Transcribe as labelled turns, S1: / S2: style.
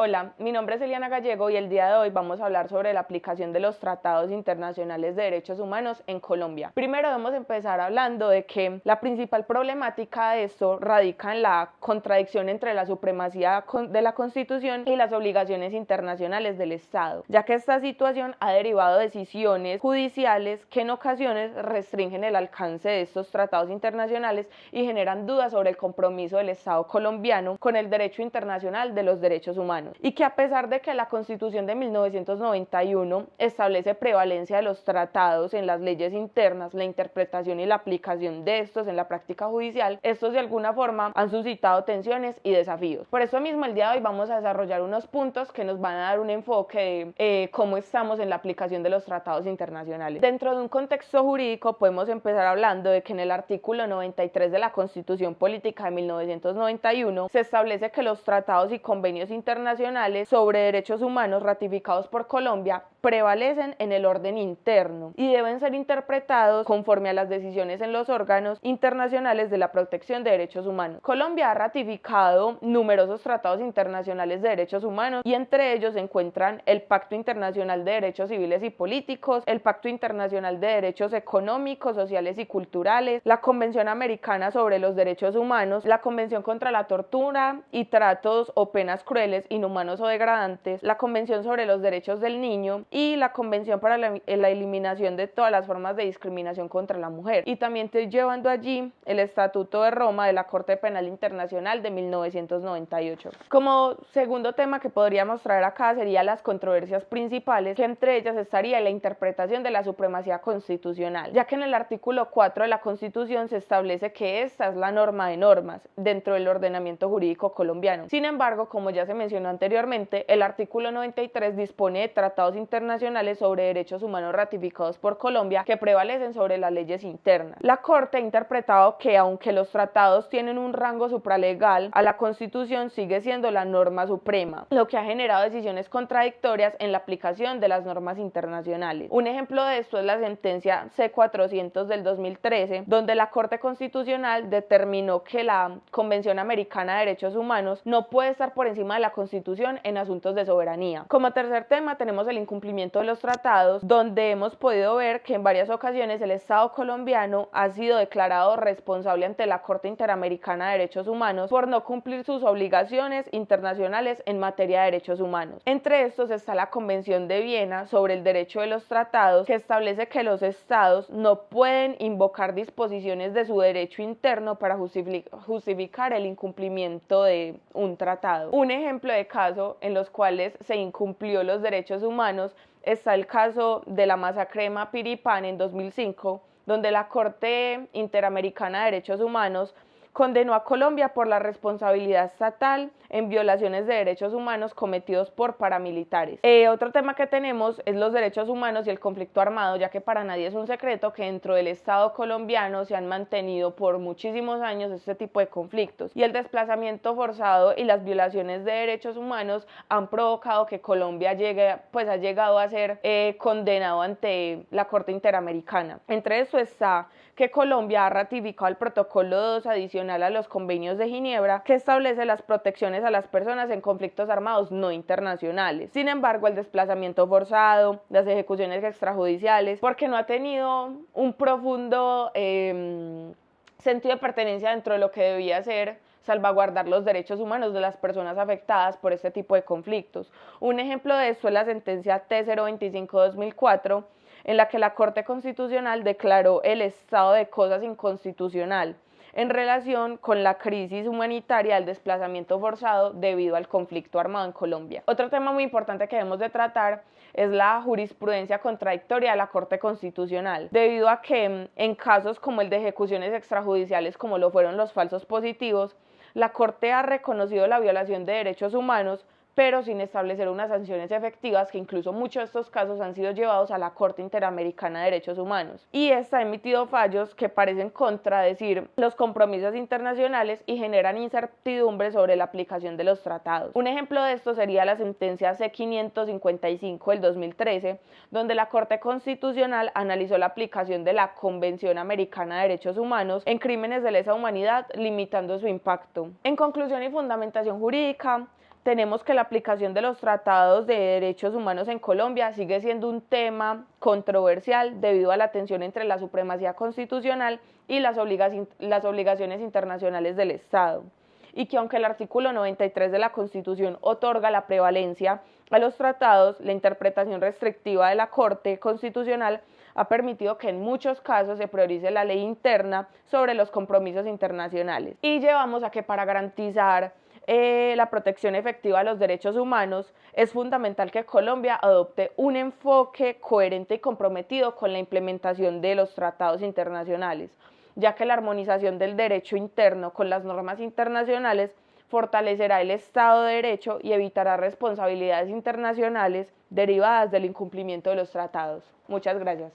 S1: Hola, mi nombre es Eliana Gallego y el día de hoy vamos a hablar sobre la aplicación de los tratados internacionales de derechos humanos en Colombia. Primero debemos empezar hablando de que la principal problemática de esto radica en la contradicción entre la supremacía de la Constitución y las obligaciones internacionales del Estado, ya que esta situación ha derivado de decisiones judiciales que en ocasiones restringen el alcance de estos tratados internacionales y generan dudas sobre el compromiso del Estado colombiano con el derecho internacional de los derechos humanos, y que a pesar de que la Constitución de 1991 establece prevalencia de los tratados en las leyes internas, la interpretación y la aplicación de estos en la práctica judicial, estos de alguna forma han suscitado tensiones y desafíos. Por eso mismo el día de hoy vamos a desarrollar unos puntos que nos van a dar un enfoque de cómo estamos en la aplicación de los tratados internacionales. Dentro de un contexto jurídico podemos empezar hablando de que en el artículo 93 de la Constitución Política de 1991 se establece que los tratados y convenios internacionales sobre derechos humanos ratificados por Colombia prevalecen en el orden interno y deben ser interpretados conforme a las decisiones en los órganos internacionales de la protección de derechos humanos. Colombia ha ratificado numerosos tratados internacionales de derechos humanos y entre ellos se encuentran el Pacto Internacional de Derechos Civiles y Políticos, el Pacto Internacional de Derechos Económicos, Sociales y Culturales, la Convención Americana sobre los Derechos Humanos, la Convención contra la Tortura y Tratos o Penas Crueles, Inhumanos o Degradantes, la Convención sobre los Derechos del Niño y la Convención para la eliminación de todas las formas de discriminación contra la mujer. Y también estoy llevando allí el Estatuto de Roma de la Corte Penal Internacional de 1998. Como segundo tema que podríamos traer acá serían las controversias principales, que entre ellas estaría la interpretación de la supremacía constitucional, ya que en el artículo 4 de la Constitución se establece que esta es la norma de normas dentro del ordenamiento jurídico colombiano. Sin embargo, como ya se mencionó anteriormente, el artículo 93 dispone de tratados internacionales sobre derechos humanos ratificados por Colombia que prevalecen sobre las leyes internas. La Corte ha interpretado que aunque los tratados tienen un rango supralegal, a la Constitución sigue siendo la norma suprema, lo que ha generado decisiones contradictorias en la aplicación de las normas internacionales. Un ejemplo de esto es la sentencia C-400 del 2013, donde la Corte Constitucional determinó que la Convención Americana de Derechos Humanos no puede estar por encima de la Constitución en asuntos de soberanía. Como tercer tema tenemos el incumplimiento de los tratados, donde hemos podido ver que en varias ocasiones el Estado colombiano ha sido declarado responsable ante la Corte Interamericana de Derechos Humanos por no cumplir sus obligaciones internacionales en materia de derechos humanos. Entre estos está la Convención de Viena sobre el derecho de los tratados, que establece que los estados no pueden invocar disposiciones de su derecho interno para justificar el incumplimiento de un tratado. Un ejemplo de caso en los cuales se incumplió los derechos humanos está el caso de la masacre de Mapiripán en 2005, donde la Corte Interamericana de Derechos Humanos condenó a Colombia por la responsabilidad estatal en violaciones de derechos humanos cometidos por paramilitares. Otro tema que tenemos es los derechos humanos y el conflicto armado, ya que para nadie es un secreto que dentro del Estado colombiano se han mantenido por muchísimos años este tipo de conflictos, y el desplazamiento forzado y las violaciones de derechos humanos han provocado que Colombia ha llegado a ser condenado ante la Corte Interamericana. Entre eso está que Colombia ha ratificado el protocolo 2 adicional a los convenios de Ginebra, que establece las protecciones a las personas en conflictos armados no internacionales. Sin embargo, el desplazamiento forzado, las ejecuciones extrajudiciales, porque no ha tenido un profundo sentido de pertenencia dentro de lo que debía ser salvaguardar los derechos humanos de las personas afectadas por este tipo de conflictos. Un ejemplo de esto es la sentencia T-025/2004, en la que la Corte Constitucional declaró el estado de cosas inconstitucional en relación con la crisis humanitaria del desplazamiento forzado debido al conflicto armado en Colombia. Otro tema muy importante que debemos de tratar es la jurisprudencia contradictoria de la Corte Constitucional, debido a que en casos como el de ejecuciones extrajudiciales, como lo fueron los falsos positivos, la Corte ha reconocido la violación de derechos humanos, pero sin establecer unas sanciones efectivas, que incluso muchos de estos casos han sido llevados a la Corte Interamericana de Derechos Humanos. Y esta ha emitido fallos que parecen contradecir los compromisos internacionales y generan incertidumbre sobre la aplicación de los tratados. Un ejemplo de esto sería la sentencia C-555 del 2013, donde la Corte Constitucional analizó la aplicación de la Convención Americana de Derechos Humanos en crímenes de lesa humanidad, limitando su impacto. En conclusión y fundamentación jurídica, tenemos que la aplicación de los tratados de derechos humanos en Colombia sigue siendo un tema controversial debido a la tensión entre la supremacía constitucional y las obligaciones internacionales del Estado. Y que aunque el artículo 93 de la Constitución otorga la prevalencia a los tratados, la interpretación restrictiva de la Corte Constitucional ha permitido que en muchos casos se priorice la ley interna sobre los compromisos internacionales. Y llevamos a que para garantizar la protección efectiva de los derechos humanos, es fundamental que Colombia adopte un enfoque coherente y comprometido con la implementación de los tratados internacionales, ya que la armonización del derecho interno con las normas internacionales fortalecerá el Estado de Derecho y evitará responsabilidades internacionales derivadas del incumplimiento de los tratados. Muchas gracias.